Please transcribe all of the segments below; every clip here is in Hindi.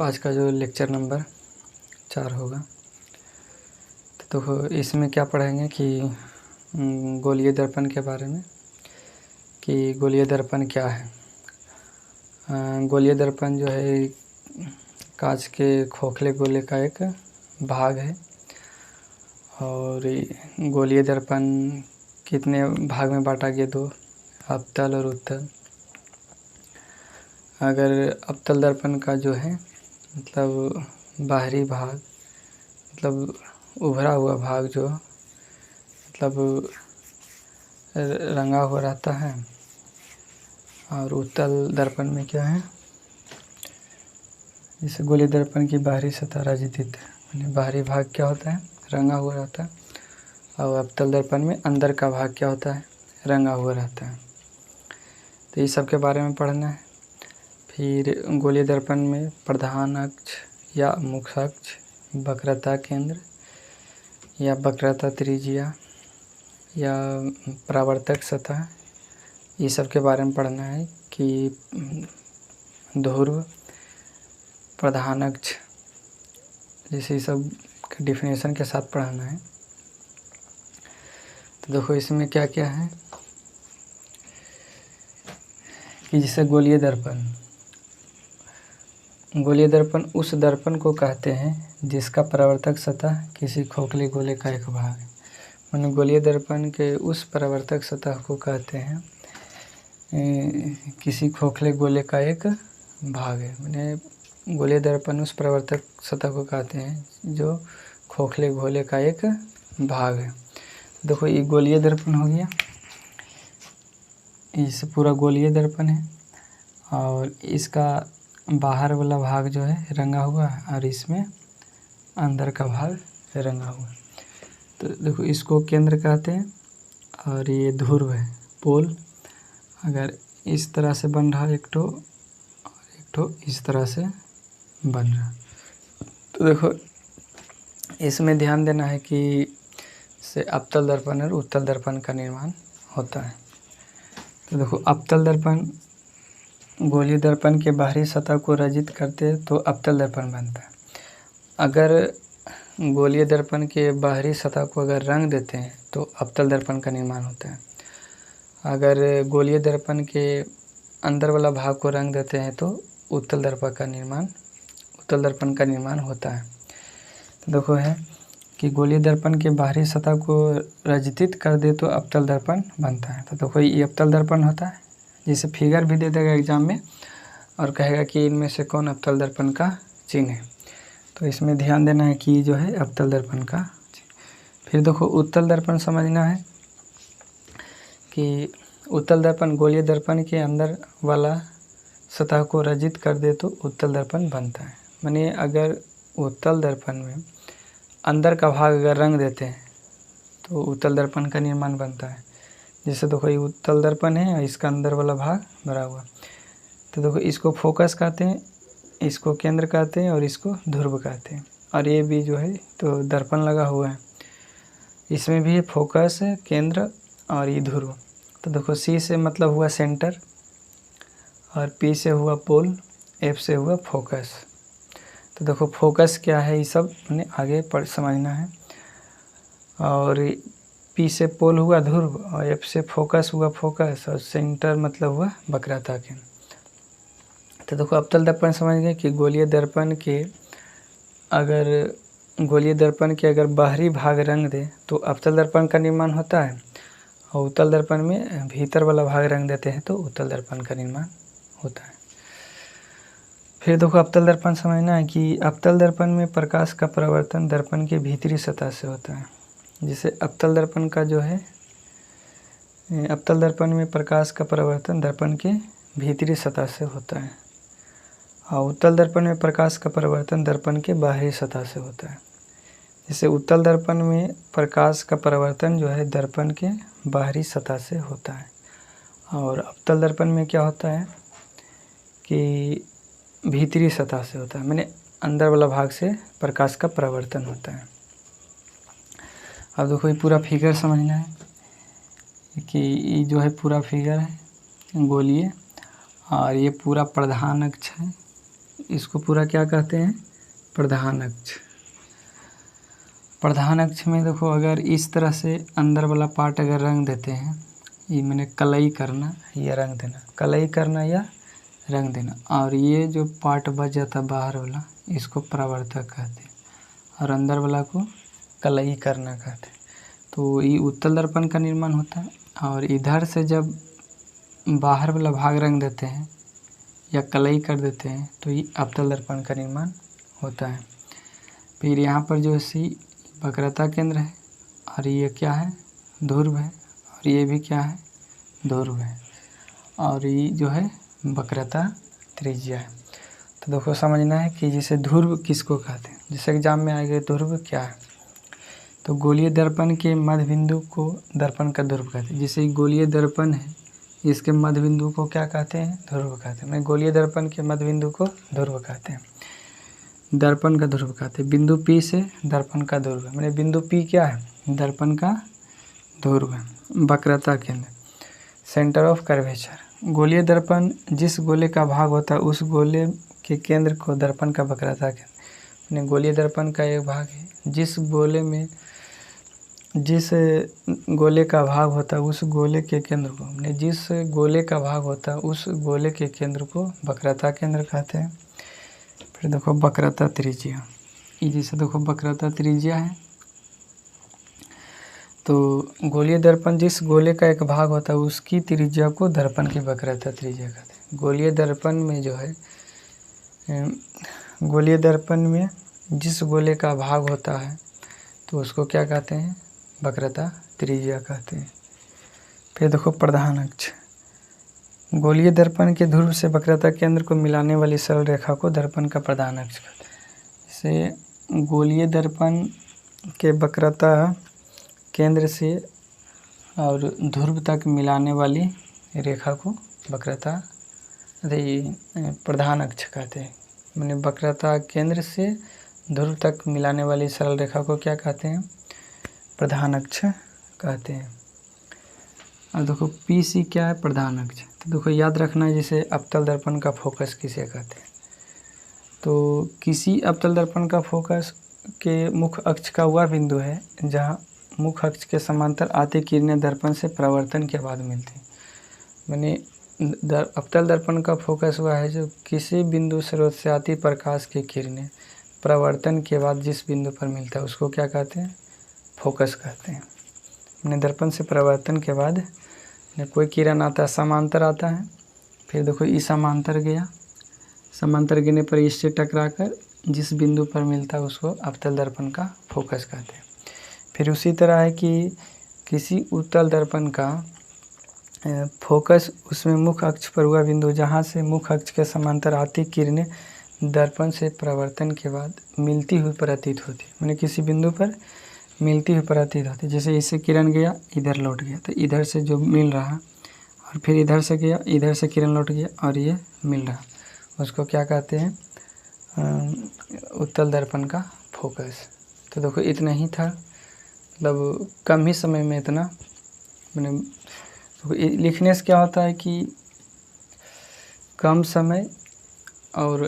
आज का जो लेक्चर नंबर 4 होगा। तो इसमें क्या पढ़ेंगे कि गोलीय दर्पण के बारे में, कि गोलीय दर्पण क्या है। गोलीय दर्पण जो है कांच के खोखले गोले का एक भाग है। और गोलीय दर्पण कितने भाग में बांटा गया? 2, अवतल और उत्तल। अगर अवतल दर्पण का जो है मतलब बाहरी भाग, मतलब उभरा हुआ भाग जो मतलब रंगा हुआ रहता है, और उत्तल दर्पण में क्या है, जैसे गोलीय दर्पण की बाहरी सतह राजितित है, बाहरी भाग क्या होता है, रंगा हुआ रहता है। और अवतल दर्पण में अंदर का भाग क्या होता है, रंगा हुआ रहता है। तो ये सब के बारे में पढ़ना है। फिर गोलीय दर्पण में प्रधान अक्ष या मुख्य अक्ष, वक्रता केंद्र या वक्रता त्रिज्या या परावर्तक सतह, ये सब के बारे में पढ़ना है। कि ध्रुव, प्रधान अक्ष, जैसे सब के डिफिनेशन के साथ पढ़ना है। तो देखो इसमें क्या क्या है कि जैसे गोलीय दर्पण, गोलीय दर्पण उस दर्पण को कहते हैं जिसका परावर्तक सतह किसी खोखले गोले का एक भाग है। माने गोलीय दर्पण के उस परावर्तक सतह को कहते हैं किसी खोखले गोले का एक भाग है। माने गोलीय दर्पण उस परावर्तक सतह को कहते हैं जो खोखले गोले का एक भाग है। देखो ये गोलीय दर्पण हो गया, इस पूरा गोलीय दर्पण है और इसका बाहर वाला भाग जो है रंगा हुआ है और इसमें अंदर का भाग रंगा हुआ है। तो देखो इसको केंद्र कहते हैं और ये ध्रुव है, पोल। अगर इस तरह से बन रहा है एक ठो इस तरह से बन रहा। तो देखो इसमें ध्यान देना है कि से अवतल दर्पण और उत्तल दर्पण का निर्माण होता है। तो देखो अवतल दर्पण गोलीय दर्पण के बाहरी सतह को रजित करते तो अवतल दर्पण बनता है। अगर गोलीय दर्पण के बाहरी सतह को अगर रंग देते हैं तो अवतल दर्पण का निर्माण होता है। अगर गोलीय दर्पण के अंदर वाला भाग को रंग देते हैं तो उत्तल दर्पण का निर्माण होता है। तो देखो है कि गोलीय दर्पण के बाहरी सतह को रजित कर दे तो अवतल दर्पण बनता है। तो देखो ये अवतल दर्पण होता है, जिसे फिगर भी दे देगा एग्जाम में और कहेगा कि इनमें से कौन अवतल दर्पण का चिन्ह है। तो इसमें ध्यान देना है कि जो है अवतल दर्पण का चिन्ह। फिर देखो उत्तल दर्पण समझना है कि उत्तल दर्पण गोलीय दर्पण के अंदर वाला सतह को रजित कर दे तो उत्तल दर्पण बनता है। माने अगर उत्तल दर्पण में अंदर का भाग अगर रंग देते हैं तो उत्तल दर्पण का निर्माण बनता है। जैसे देखो ये उत्तल दर्पण है और इसका अंदर वाला भाग भरा हुआ। तो देखो इसको फोकस कहते हैं, इसको केंद्र कहते हैं और इसको ध्रुव कहते हैं। और ये भी जो है तो दर्पण लगा हुआ है, इसमें भी फोकस है, केंद्र और ये ध्रुव। तो देखो सी से मतलब हुआ सेंटर और पी से हुआ पोल, एफ से हुआ फोकस। तो देखो फोकस क्या है ये सब मैंने आगे पढ़ समझना है। और पी से पोल हुआ ध्रुव और एफ से फोकस हुआ फोकस और सेंटर मतलब हुआ वक्रता केंद्र। तो देखो अवतल दर्पण समझ गए कि गोलीय दर्पण के अगर बाहरी भाग रंग दे तो अवतल दर्पण का निर्माण होता है, और उत्तल दर्पण में भीतर वाला भाग रंग देते हैं तो उत्तल दर्पण का निर्माण होता है। फिर देखो अवतल दर्पण समझना है कि अवतल दर्पण में प्रकाश का परावर्तन दर्पण के भीतरी सतह से होता है। जैसे अवतल दर्पण का जो है, अवतल दर्पण में प्रकाश का परावर्तन दर्पण के भीतरी सतह से होता है, और उत्तल दर्पण में प्रकाश का परावर्तन दर्पण के बाहरी सतह से होता है। जैसे उत्तल दर्पण में प्रकाश का परावर्तन जो है दर्पण के बाहरी सतह से होता है, और अवतल दर्पण में क्या होता है कि भीतरी सतह से होता है, माने अंदर वाला भाग से प्रकाश का परावर्तन होता है। अब देखो ये पूरा फिगर समझना है कि ये जो है पूरा फिगर है गोलीय, और ये पूरा प्रधान अक्ष है इसको पूरा क्या कहते हैं, प्रधान अक्ष। प्रधान अक्ष में देखो अगर इस तरह से अंदर वाला पार्ट अगर रंग देते हैं, ये मैंने कलई करना या रंग देना, कलई करना या रंग देना, और ये जो पार्ट बच जाता बाहर वाला इसको परावर्तक कहते हैं, और अंदर वाला को कलई करना कहते हैं। तो ये उत्तल दर्पण का निर्माण होता है। और इधर से जब बाहर वाला भाग रंग देते हैं या कलई कर देते हैं तो ये अवतल दर्पण का निर्माण होता है। फिर यहाँ पर जो सी वक्रता केंद्र है, और ये क्या है, ध्रुव है, और ये भी क्या है, ध्रुव है, और ये जो है वक्रता त्रिज्या है। तो देखो समझना है कि जैसे ध्रुव किसको कहते हैं, जैसे एग्जाम में आएगा ध्रुव क्या है, तो गोलीय दर्पण के मध्य बिंदु को दर्पण का ध्रुव कहते हैं। जैसे गोलीय दर्पण है, इसके मध्य बिंदु को क्या कहते हैं, ध्रुव कहते हैं। मैं गोलीय दर्पण के मध्य बिंदु को ध्रुव कहते हैं, दर्पण का ध्रुव कहते हैं। बिंदु P से दर्पण का ध्रुव है, मैंने बिंदु P क्या है, दर्पण का ध्रुव है। वक्रता केंद्र, सेंटर ऑफ कर्वेचर। गोलीय दर्पण जिस गोले का भाग होता है उस गोले के केंद्र को दर्पण का वक्रता केंद्र। मैंने गोलीय दर्पण का एक भाग है, जिस गोले का भाग होता है उस गोले के केंद्र को, मैंने जिस गोले का भाग होता है उस गोले के केंद्र को वक्रता केंद्र कहते हैं। फिर देखो वक्रता त्रिज्या, ये जैसे देखो वक्रता त्रिज्या है, तो गोलीय दर्पण जिस गोले का एक भाग होता है उसकी त्रिज्या को दर्पण की वक्रता त्रिज्या कहते हैं। गोलीय दर्पण में जो है, गोलीय दर्पण में जिस गोले का भाग होता है तो उसको क्या कहते हैं, वक्रता त्रिज्या कहते हैं। फिर देखो प्रधान अक्ष, गोलीय दर्पण के ध्रुव से वक्रता केंद्र को मिलाने वाली सरल रेखा को दर्पण का प्रधान अक्ष कहते हैं। जैसे गोलीय दर्पण के वक्रता केंद्र से और ध्रुव तक मिलाने वाली रेखा को वक्रता प्रधान अक्ष कहते हैं। मैंने वक्रता केंद्र से ध्रुव तक मिलाने वाली सरल रेखा को क्या कहते हैं, प्रधान अक्ष कहते हैं। और देखो PC क्या है, प्रधान अक्ष। तो देखो याद रखना है, जैसे अवतल दर्पण का फोकस किसे कहते हैं, तो किसी अवतल दर्पण का फोकस के मुख्य अक्ष का वह बिंदु है जहां मुख्य अक्ष के समांतर आती किरणें दर्पण से परावर्तन के बाद मिलती हैं। मैंने अवतल दर्पण का फोकस वह है जो किसी बिंदु स्रोत से आती प्रकाश की किरणें परावर्तन के बाद जिस बिंदु पर मिलता है उसको क्या कहते हैं, फोकस कहते हैं। मैंने दर्पण से परावर्तन के बाद कोई किरण आता है, समांतर आता है, फिर देखो ई समांतर गया, समांतर गिरने पर इससे टकराकर जिस बिंदु पर मिलता है उसको अवतल दर्पण का फोकस कहते हैं। फिर उसी तरह है कि किसी उत्तल दर्पण का फोकस उसमें मुख्य अक्ष पर हुआ बिंदु जहाँ से मुख्य अक्ष के समांतर आती किरणें दर्पण से परावर्तन के बाद मिलती हुई प्रतीत होती है। मैंने किसी बिंदु पर मिलती हुई प्रतीत होती है। जैसे इससे किरण गया, इधर लौट गया, तो इधर से जो मिल रहा, और फिर इधर से गया, इधर से किरण लौट गया और ये मिल रहा, उसको क्या कहते हैं, उत्तल दर्पण का फोकस। तो देखो इतना ही था, मतलब कम ही समय में इतना। मैंने लिखने से क्या होता है कि कम समय और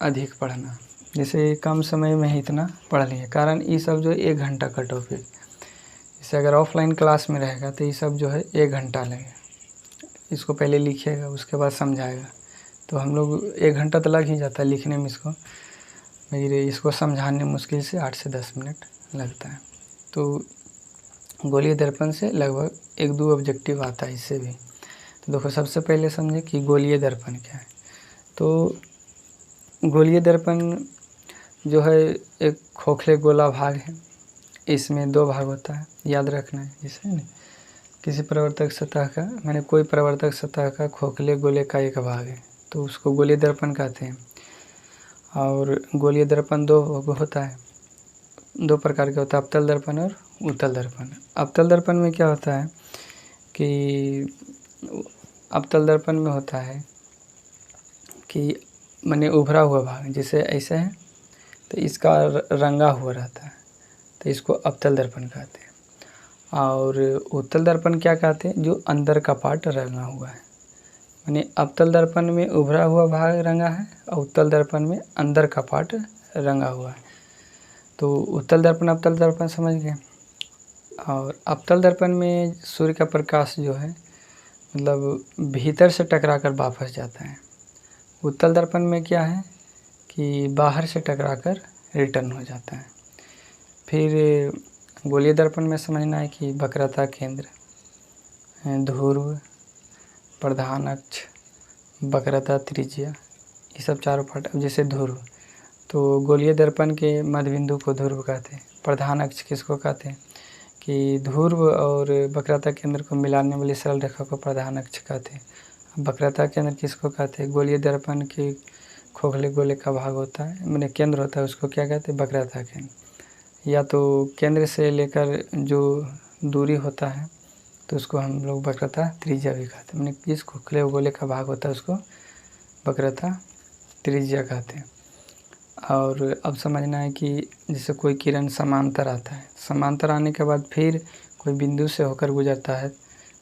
अधिक पढ़ना, जैसे कम समय में ही इतना पढ़ लिए, कारण ये सब जो 1 घंटा का टॉपिक, जैसे अगर ऑफलाइन क्लास में रहेगा तो ये सब जो है 1 घंटा लगेगा, इसको पहले लिखिएगा उसके बाद समझाएगा, तो हम लोग 1 घंटा तो लग ही जाता है लिखने में, इसको समझाने मुश्किल से 8 से 10 मिनट लगता है। तो गोलीय दर्पण से लगभग 1-2 ऑब्जेक्टिव आता है इससे भी। तो देखो सबसे पहले समझे कि गोलीय दर्पण क्या है। तो गोलीय दर्पण जो है एक खोखले गोला भाग है, इसमें 2 भाग होता है, याद रखना है। जैसे ना किसी परावर्तक सतह का, मैंने कोई परावर्तक सतह का खोखले गोले का एक भाग है तो उसको गोलीय दर्पण कहते हैं। और गोलीय दर्पण 2 होता है, 2 प्रकार का होता है, अवतल दर्पण और उत्तल दर्पण। अवतल दर्पण में क्या होता है कि अवतल दर्पण में होता है कि मैंने उभरा हुआ भाग, जैसे ऐसे है तो इसका रंगा हुआ रहता है, तो इसको अवतल दर्पण कहते हैं। और उत्तल दर्पण क्या कहते हैं, जो अंदर का पार्ट रंगा हुआ है, यानी अवतल दर्पण में उभरा हुआ भाग रंगा है और उत्तल दर्पण में अंदर का पार्ट रंगा हुआ है। तो उत्तल दर्पण अवतल दर्पण समझ गए। और अवतल दर्पण में सूर्य का प्रकाश जो है मतलब भीतर से टकरा कर वापस जाता है। उत्तल दर्पण में क्या है कि बाहर से टकरा कर रिटर्न हो जाता है। फिर गोलीय दर्पण में समझना है कि वक्रता केंद्र, ध्रुव, प्रधान अक्ष, वक्रता त्रिज्या, ये सब चारों पार्ट। अब जैसे ध्रुव, तो गोलीय दर्पण के मध्य बिंदु को ध्रुव कहते हैं। प्रधान अक्ष किसको कहते हैं कि ध्रुव और वक्रता केंद्र को मिलाने वाली सरल रेखा को प्रधान अक्ष कहते हैं। वक्रता केंद्र किसको कहते हैं? गोलीय दर्पण के खोखले गोले का भाग होता है, मैंने केंद्र होता है, उसको क्या कहते हैं? वक्रता केंद्र। या तो केंद्र से लेकर जो दूरी होता है तो उसको हम लोग वक्रता त्रिज्या भी कहते हैं। मैंने जिस खोखले गोले का भाग होता है उसको वक्रता त्रिज्या कहते हैं। और अब समझना है कि जैसे कोई किरण समांतर आता है, समांतर आने के बाद फिर कोई बिंदु से होकर गुजरता है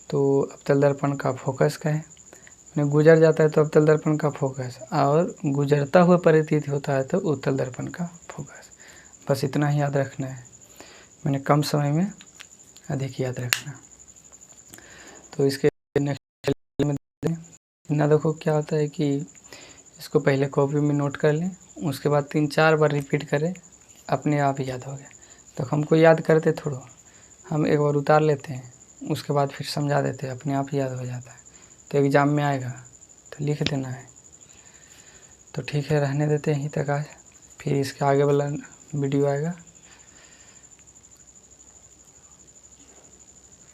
तो अवतल दर्पण का फोकस का है, मैंने गुजर जाता है तो अवतल दर्पण का फोकस, और गुजरता हुआ प्रतीत होता है तो उत्तल दर्पण का फोकस। बस इतना ही याद रखना है, मैंने कम समय में अधिक याद रखना। तो इसके नेक्स्ट में ना देखो क्या होता है कि इसको पहले कॉपी में नोट कर लें, उसके बाद 3-4 बार रिपीट करें, अपने आप याद हो गया। तो हमको याद करते थोड़ा, हम एक बार उतार लेते हैं, उसके बाद फिर समझा देते हैं, अपने आप याद हो जाता है। तो एग्ज़ाम में आएगा तो लिख देना है। तो ठीक है, रहने देते हैं यहीं तक आज, फिर इसके आगे वाला वीडियो आएगा।